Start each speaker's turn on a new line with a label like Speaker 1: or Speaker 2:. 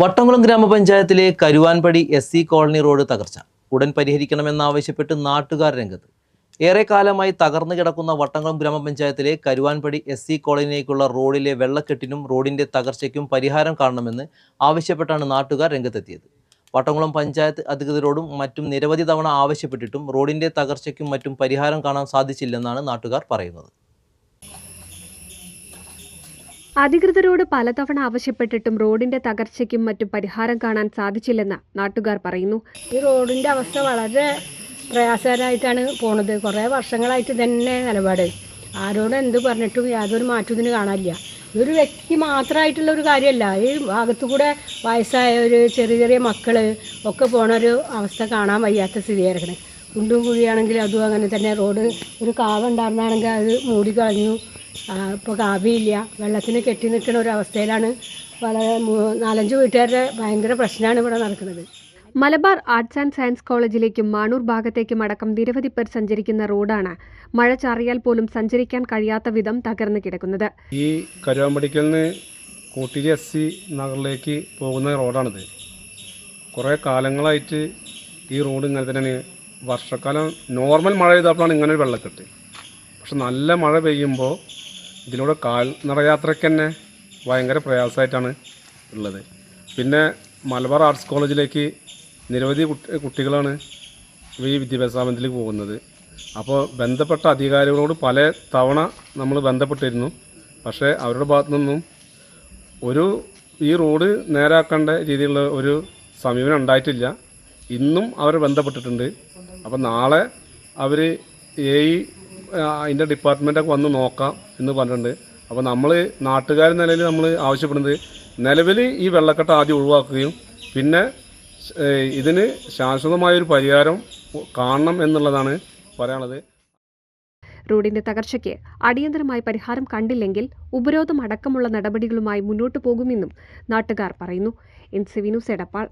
Speaker 1: വട്ടംകുളം ഗ്രാമപഞ്ചായത്തിലെ Karuvanpadi SC colony road തകർച്ച ഉടൻ പരിഹരിക്കണമെന്നാവശ്യപ്പെട്ട് നാട്ടുകാർ രംഗത്ത്. ഏറെക്കാലമായി തകർന്നു കിടക്കുന്ന വട്ടംകുളം ഗ്രാമപഞ്ചായത്തിലെ കരുവാൻപടി SC കോളനിയിലേക്കുള്ള റോഡിലെ വെള്ളക്കെട്ടിനും റോഡിന്റെ തകർച്ചയ്ക്കും പരിഹാരം കാണണമെന്ന് ആവശ്യപ്പെട്ടാണ് നാട്ടുകാർ രംഗത്തെത്തിയത്. വട്ടംകുളം പഞ്ചായത്ത് അധികൃതരോടും മറ്റും നിരവധി തവണ ആവശ്യപ്പെട്ടിട്ടും റോഡിന്റെ തകർച്ചയ്ക്കും മറ്റും പരിഹാരം കാണാൻ സാധിച്ചില്ലെന്നാണ് നാട്ടുകാർ പറയുന്നത്.
Speaker 2: അധികൃതരോട് പലതവണ ആവശ്യപ്പെട്ടിട്ടും റോഡിന്റെ തകർച്ചയ്ക്കും മറ്റും പരിഹാരം കാണാൻ സാധിച്ചില്ലെന്ന് നാട്ടുകാർ പറയുന്നു.
Speaker 3: ഈ റോഡിന്റെ അവസ്ഥ വളരെ പ്രയാസകരമായിട്ടാണ് പോണത്. കുറേ വർഷങ്ങളായിട്ട് തന്നെ നിലപാട്. ആരോട് എന്ത് പറഞ്ഞിട്ടും യാതൊരു മാറ്റത്തിന് കാണാനില്ല. ഇതൊരു വ്യക്തി മാത്രമായിട്ടുള്ള ഒരു കാര്യമല്ല. ഈ ഭാഗത്തു കൂടെ വയസ്സായവർ, ചെറിയ ചെറിയ മക്കൾ ഒക്കെ പോണൊരു അവസ്ഥ കാണാൻ വയ്യാത്ത സ്ഥിതിയായിരിക്കണം. കുണ്ടും കുഴിയാണെങ്കിൽ അതും അങ്ങനെ തന്നെ. റോഡ് ഒരു കാവുണ്ടായിരുന്നാണെങ്കിൽ അത് മൂടിക്കളഞ്ഞു. ഇപ്പോൾ കാവിയില്ല. വെള്ളത്തിന് കെട്ടി നിൽക്കുന്ന ഒരു അവസ്ഥയിലാണ്. വളരെ 4-5 വീട്ടുകാരുടെ ഭയങ്കര പ്രശ്നമാണ് ഇവിടെ നടക്കുന്നത്.
Speaker 2: മലബാർ ആർട്സ് ആൻഡ് സയൻസ് കോളേജിലേക്കും മാണൂർ ഭാഗത്തേക്കും അടക്കം നിരവധി പേർ സഞ്ചരിക്കുന്ന റോഡാണ് മഴ ചാറിയാൽ പോലും സഞ്ചരിക്കാൻ കഴിയാത്ത വിധം തകർന്നു കിടക്കുന്നത്.
Speaker 4: ഈ കരുവാമ്പടിക്കൽ നിന്ന് കോട്ടൂരി SC നഗറിലേക്ക് പോകുന്ന റോഡാണിത്. കുറേ കാലങ്ങളായിട്ട് ഈ റോഡ് ഇങ്ങനെ തന്നെയാണ്. വർഷക്കാലം നോർമൽ മഴ ചെയ്തപ്പോഴാണ് ഇങ്ങനെ ഒരു വെള്ളക്കെട്ട്. പക്ഷെ നല്ല മഴ പെയ്യുമ്പോൾ ഇതിലൂടെ കാൽനടയാത്രയ്ക്ക് തന്നെ ഭയങ്കര പ്രയാസമായിട്ടാണ് ഉള്ളത്. പിന്നെ മലബാർ ആർട്സ് കോളേജിലേക്ക് നിരവധി കുട്ടികളാണ് ഈ വിദ്യാഭ്യാസ സ്ഥാപനത്തിലേക്ക് പോകുന്നത്. അപ്പോൾ ബന്ധപ്പെട്ട അധികാരികളോട് പല തവണ നമ്മൾ ബന്ധപ്പെട്ടിരുന്നു. പക്ഷേ അവരുടെ ഭാഗത്തു നിന്നും ഈ റോഡ് നേരാക്കേണ്ട രീതിയിലുള്ള ഒരു സമീപനം ഉണ്ടായിട്ടില്ല. ഇന്നും അവർ ബന്ധപ്പെട്ടിട്ടുണ്ട്. അപ്പോൾ നാളെ അവർ അതിൻ്റെ ഡിപ്പാർട്ട്മെൻറ്റൊക്കെ വന്ന് നോക്കാം എന്ന് പറഞ്ഞിട്ടുണ്ട്. അപ്പോൾ നമ്മൾ നാട്ടുകാർ നിലയിൽ നമ്മൾ ആവശ്യപ്പെടുന്നത് നിലവിൽ ഈ വെള്ളക്കെട്ട് ആദ്യം ഒഴിവാക്കുകയും പിന്നെ ഇതിന് ശാശ്വതമായൊരു പരിഹാരം കാണണം എന്നുള്ളതാണ് പറയാനുള്ളത്.
Speaker 2: റോഡിന്റെ തകർച്ചയ്ക്ക് അടിയന്തരമായി പരിഹാരം കണ്ടില്ലെങ്കിൽ ഉപരോധം അടക്കമുള്ള നടപടികളുമായി മുന്നോട്ടു പോകുമെന്നും നാട്ടുകാർ പറയുന്നു. NCV news Edappal.